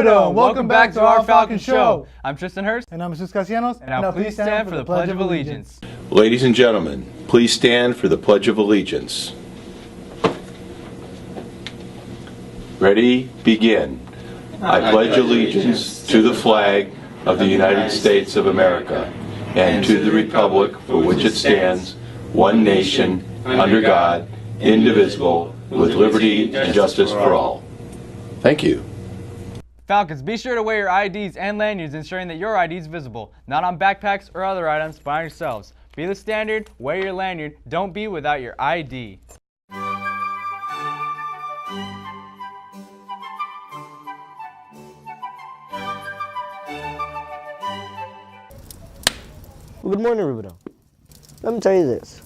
Rubido, and welcome back to our Falcon Show. I'm Tristan Hurst. And I'm Jesus Castellanos. And now please stand for the Pledge of Allegiance. Ladies and gentlemen, please stand for the Pledge of Allegiance. Ready, begin. I pledge allegiance to the flag of the United States of America and to the republic for which it stands, one nation, under God, indivisible, with liberty and justice for all. Thank you. Falcons, be sure to wear your IDs and lanyards, ensuring that your ID is visible, not on backpacks or other items, but on yourselves. Be the standard, wear your lanyard, don't be without your ID. Well, good morning, Rubido. Let me tell you this.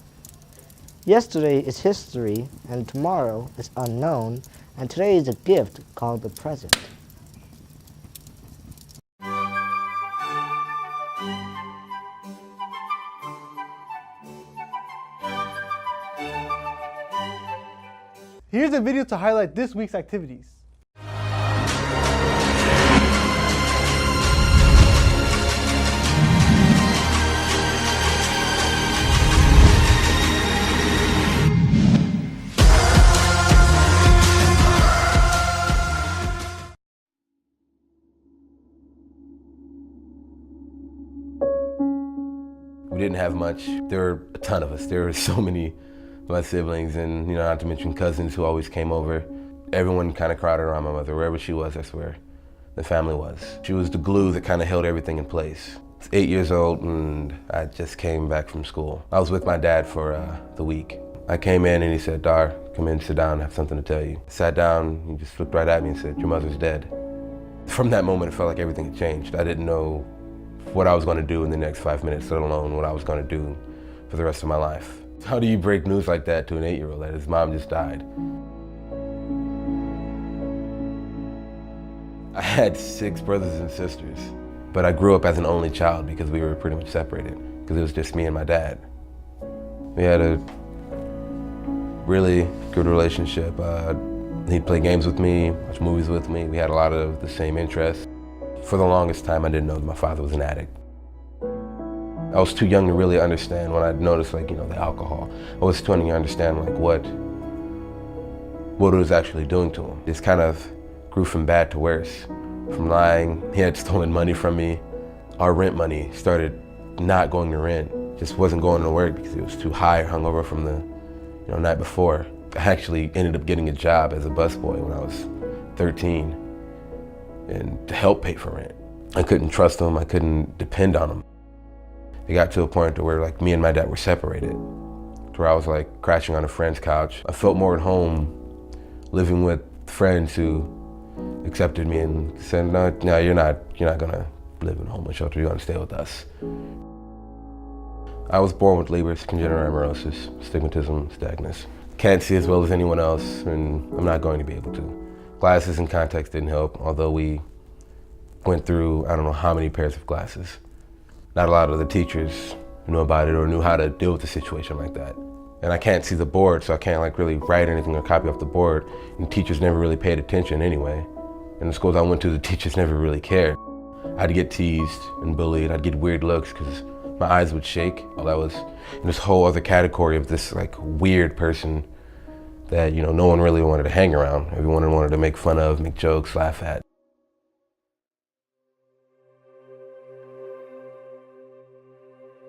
Yesterday is history, and tomorrow is unknown, and today is a gift called the present. Here's a video to highlight this week's activities. We didn't have much. There were a ton of us. There were so many of my siblings, and not to mention cousins who always came over. Everyone kind of crowded around my mother. Wherever she was, that's where the family was. She was the glue that kind of held everything in place. I was 8 years old, and I just came back from school. I was with my dad for the week. I came in, and he said, "Dar, come in, sit down, I have something to tell you." I sat down, he just looked right at me and said, "Your mother's dead." From that moment, it felt like everything had changed. I didn't know what I was going to do in the next 5 minutes, let alone what I was going to do for the rest of my life. How do you break news like that to an 8-year-old that his mom just died? I had 6 brothers and sisters, but I grew up as an only child because we were pretty much separated, because it was just me and my dad. We had a really good relationship. He'd play games with me, watch movies with me. We had a lot of the same interests. For the longest time, I didn't know that my father was an addict. I was too young to really understand when I noticed, the alcohol. I was too young to understand, what it was actually doing to him. It kind of grew from bad to worse. From lying, he had stolen money from me. Our rent money started not going to rent. Just wasn't going to work because it was too high or hungover from the night before. I actually ended up getting a job as a busboy when I was 13. And to help pay for rent. I couldn't trust him, I couldn't depend on him. It got to a point to where me and my dad were separated, to where I was crashing on a friend's couch. I felt more at home living with friends who accepted me and said, no, you're not gonna live in a homeless shelter, you're gonna stay with us. I was born with Leber's, congenital amaurosis, stigmatism, nystagmus. Can't see as well as anyone else, and I'm not going to be able to. Glasses and contacts didn't help, although we went through I don't know how many pairs of glasses. Not a lot of the teachers knew about it or knew how to deal with a situation like that. And I can't see the board, so I can't really write anything or copy off the board. And teachers never really paid attention anyway. And the schools I went to, the teachers never really cared. I'd get teased and bullied, I'd get weird looks because my eyes would shake. Well, I was in this whole other category of this weird person that no one really wanted to hang around. Everyone wanted to make fun of, make jokes, laugh at.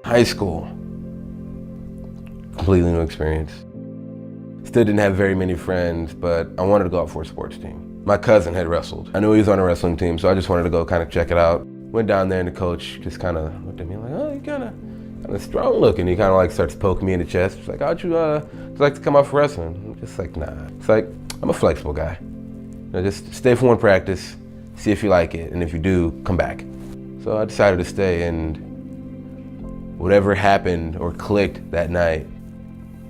High school, completely new experience. Still didn't have very many friends, but I wanted to go out for a sports team. My cousin had wrestled. I knew he was on a wrestling team, so I just wanted to go kind of check it out. Went down there and the coach just kind of looked at me oh, you're kind of strong looking. He kind of starts poking me in the chest. He's how'd you like to come out for wrestling? I'm just nah. It's I'm a flexible guy. Just stay for one practice, see if you like it, and if you do, come back. So I decided to stay, and whatever happened or clicked that night,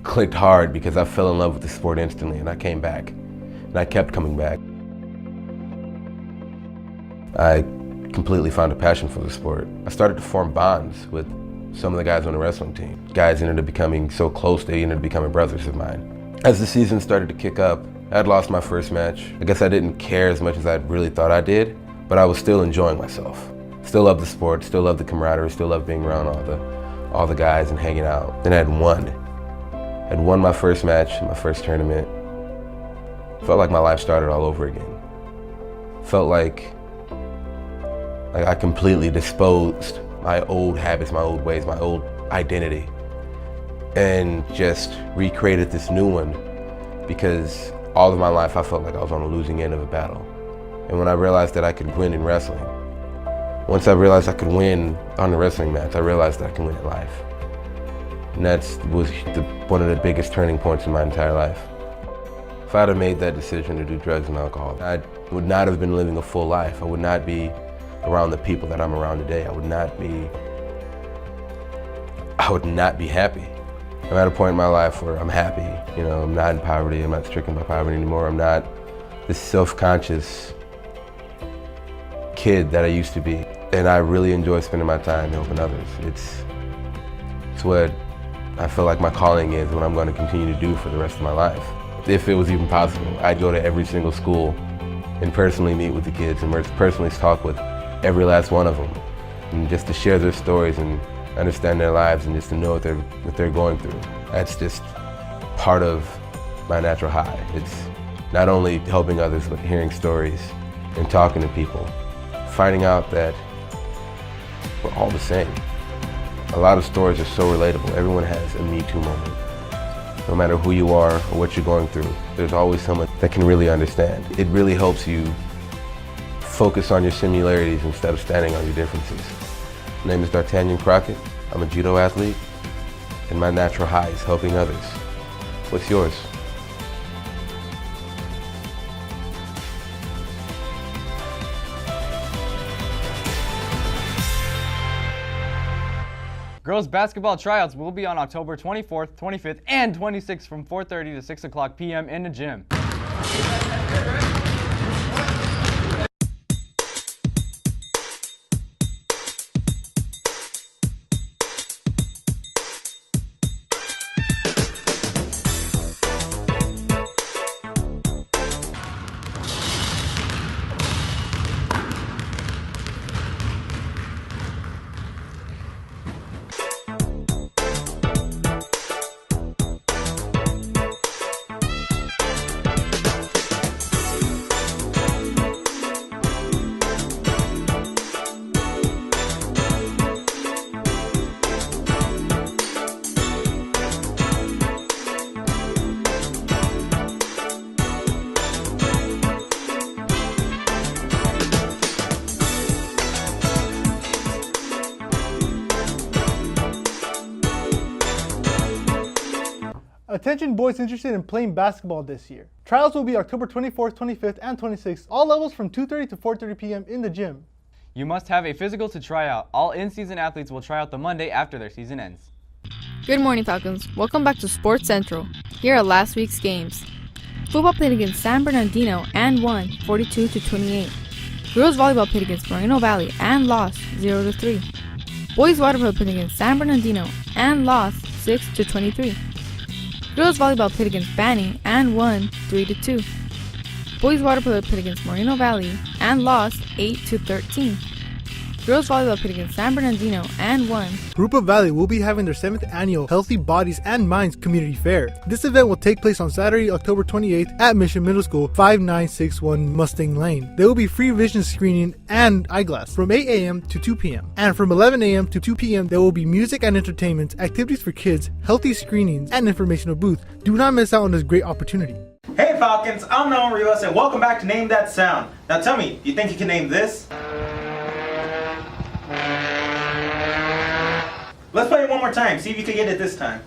clicked hard because I fell in love with the sport instantly, and I came back. And I kept coming back. I completely found a passion for the sport. I started to form bonds with some of the guys on the wrestling team. Guys ended up becoming so close, they ended up becoming brothers of mine. As the season started to kick up, I had lost my first match. I guess I didn't care as much as I really thought I did, but I was still enjoying myself. Still loved the sport, still loved the camaraderie, still loved being around all the guys and hanging out. Then I had won my first match, my first tournament. Felt like my life started all over again. Felt like I completely disposed my old habits, my old ways, my old identity, and just recreated this new one, because all of my life I felt like I was on the losing end of a battle. And when I realized that I could win in wrestling, once I realized I could win on the wrestling match, I realized that I can win in life. And that was one of the biggest turning points in my entire life. If I'd have made that decision to do drugs and alcohol, I would not have been living a full life. I would not be around the people that I'm around today. I would not be happy. I'm at a point in my life where I'm happy. You know, I'm not in poverty. I'm not stricken by poverty anymore. I'm not this self-conscious kid that I used to be. And I really enjoy spending my time helping others. It's what I feel like my calling is, what I'm going to continue to do for the rest of my life. If it was even possible, I'd go to every single school and personally meet with the kids and personally talk with every last one of them, and just to share their stories and understand their lives and just to know what they're going through. That's just part of my natural high. It's not only helping others, but hearing stories and talking to people, finding out that we're all the same. A lot of stories are so relatable. Everyone has a Me Too moment. No matter who you are or what you're going through, there's always someone that can really understand. It really helps you focus on your similarities instead of standing on your differences. My name is D'Artagnan Crockett. I'm a judo athlete, and my natural high is helping others. What's yours? Girls basketball tryouts will be on October 24th, 25th, and 26th from 4:30 to 6 o'clock p.m. in the gym. Attention boys interested in playing basketball this year. Trials will be October 24th, 25th, and 26th, all levels from 2:30 to 4:30 p.m. in the gym. You must have a physical to try out. All in-season athletes will try out the Monday after their season ends. Good morning, Falcons. Welcome back to Sports Central. Here are last week's games. Football played against San Bernardino and won 42-28. Girls volleyball played against Moreno Valley and lost 0-3. Boys water polo played against San Bernardino and lost 6-23. Girls volleyball played against Banning and won 3-2. Boys water polo played against Moreno Valley and lost 8-13. Girls volleyball played against San Bernardino and won. Rupa Valley will be having their 7th annual Healthy Bodies and Minds Community Fair. This event will take place on Saturday, October 28th at Mission Middle School, 5961 Mustang Lane. There will be free vision screening and eyeglass from 8 a.m. to 2 p.m. And from 11 a.m. to 2 p.m. there will be music and entertainment, activities for kids, healthy screenings, and informational booth. Do not miss out on this great opportunity. Hey Falcons, I'm Nolan Rivas and welcome back to Name That Sound. Now tell me, do you think you can name this? Let's play it one more time, see if you can get it this time.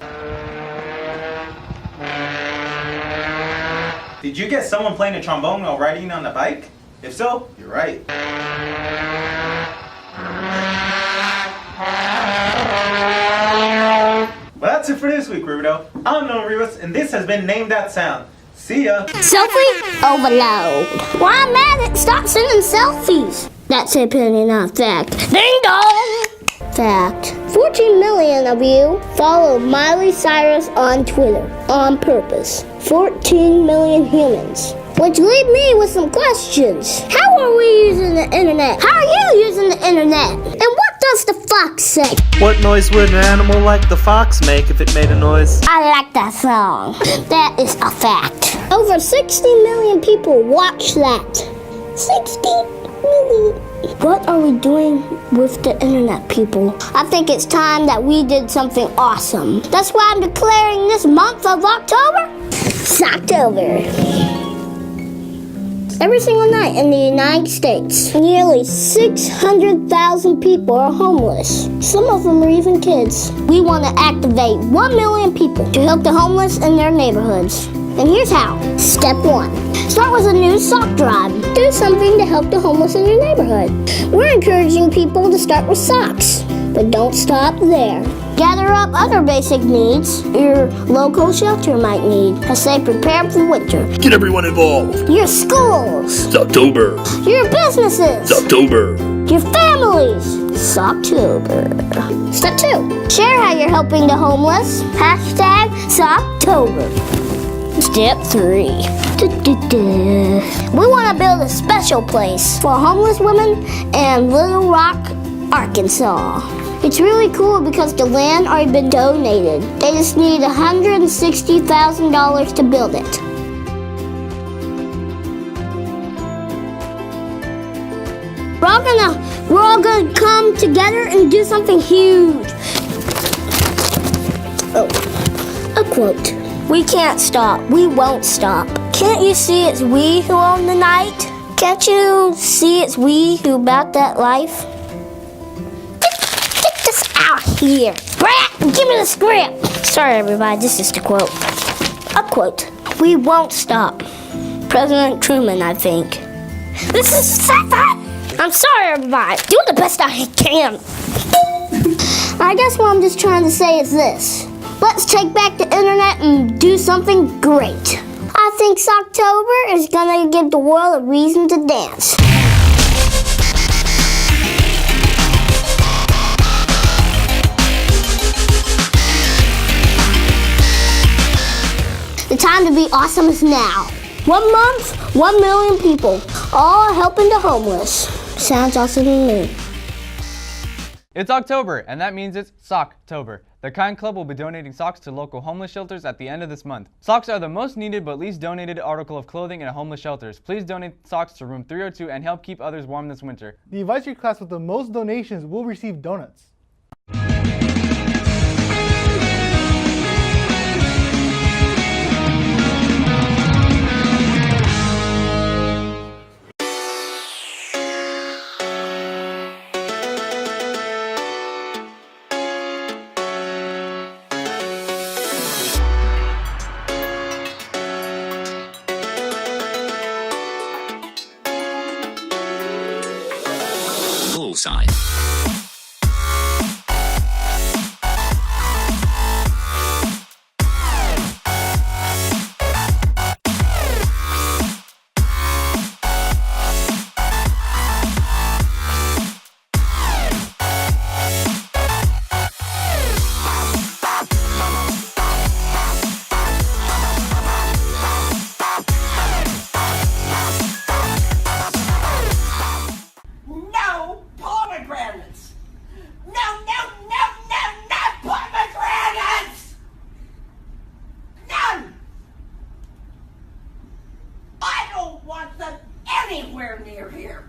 Did you get someone playing a trombone while riding on a bike? If so, you're right. Well, that's it for this week, Riverdale. I'm Nolan Rivas and this has been Name That Sound. See ya! Selfie overload. Why, man, stop sending selfies. That's opinion, not fact. Ding dong! Fact. 14 million of you follow Miley Cyrus on Twitter on purpose. 14 million humans. Which leave me with some questions. How are we using the internet? How are you using the internet? And what does the fox say? What noise would an animal like the fox make if it made a noise? I like that song. That is a fact. Over 60 million people watch that. 60 million. What are we doing with the internet, people? I think it's time that we did something awesome. That's why I'm declaring this month of October, Socktober. Every single night in the United States, nearly 600,000 people are homeless. Some of them are even kids. We want to activate 1 million people to help the homeless in their neighborhoods. And here's how. Step 1. Start with a new sock drive. Do something to help the homeless in your neighborhood. We're encouraging people to start with socks, but don't stop there. Gather up other basic needs your local shelter might need as they prepare for winter. Get everyone involved. Your schools. It's October. Your businesses. It's October. Your families. Socktober. Step 2. Share how you're helping the homeless. Hashtag Socktober. Step 3. We want to build a special place for homeless women in Little Rock, Arkansas. It's really cool because the land already been donated. They just need $160,000 to build it. We're all gonna come together and do something huge. Oh, a quote. We can't stop. We won't stop. Can't you see it's we who own the night? Can't you see it's we who about that life? Get this out here. Brat, give me the script. Sorry, everybody. This is the quote. A quote. We won't stop. President Truman, I think. This is satire. I'm sorry, everybody. Do the best I can. I guess what I'm just trying to say is this. Let's take back the internet and do something great. I think Socktober is gonna give the world a reason to dance. The time to be awesome is now. 1 month, 1 million people, all helping the homeless. Sounds awesome to me. It's October, and that means it's Socktober. The Kind Club will be donating socks to local homeless shelters at the end of this month. Socks are the most needed but least donated article of clothing in homeless shelters. Please donate socks to room 302 and help keep others warm this winter. The advisory class with the most donations will receive donuts. Bullseye. Anywhere near here.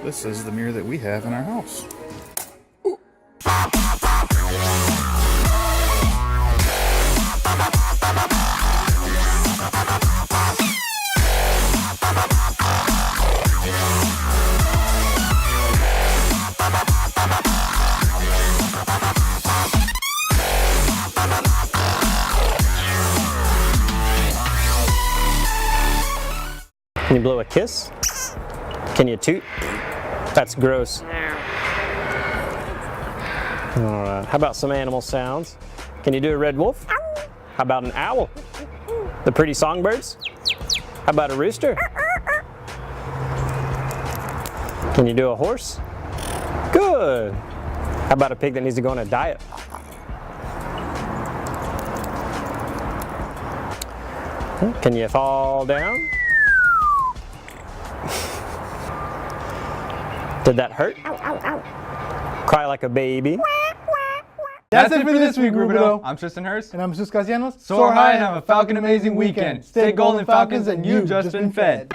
This is the mirror that we have in our house. Can you blow a kiss? Can you toot? That's gross. Alright, how about some animal sounds? Can you do a red wolf? How about an owl? The pretty songbirds? How about a rooster? Can you do a horse? Good. How about a pig that needs to go on a diet? Can you fall down? Did that hurt? Cry like a baby. That's it for this week, Rubido. I'm Tristan Hurst. And I'm Jesus Castellanos. Soar high and have a Falcon amazing weekend. Stay golden, Falcons, and you've just been fed.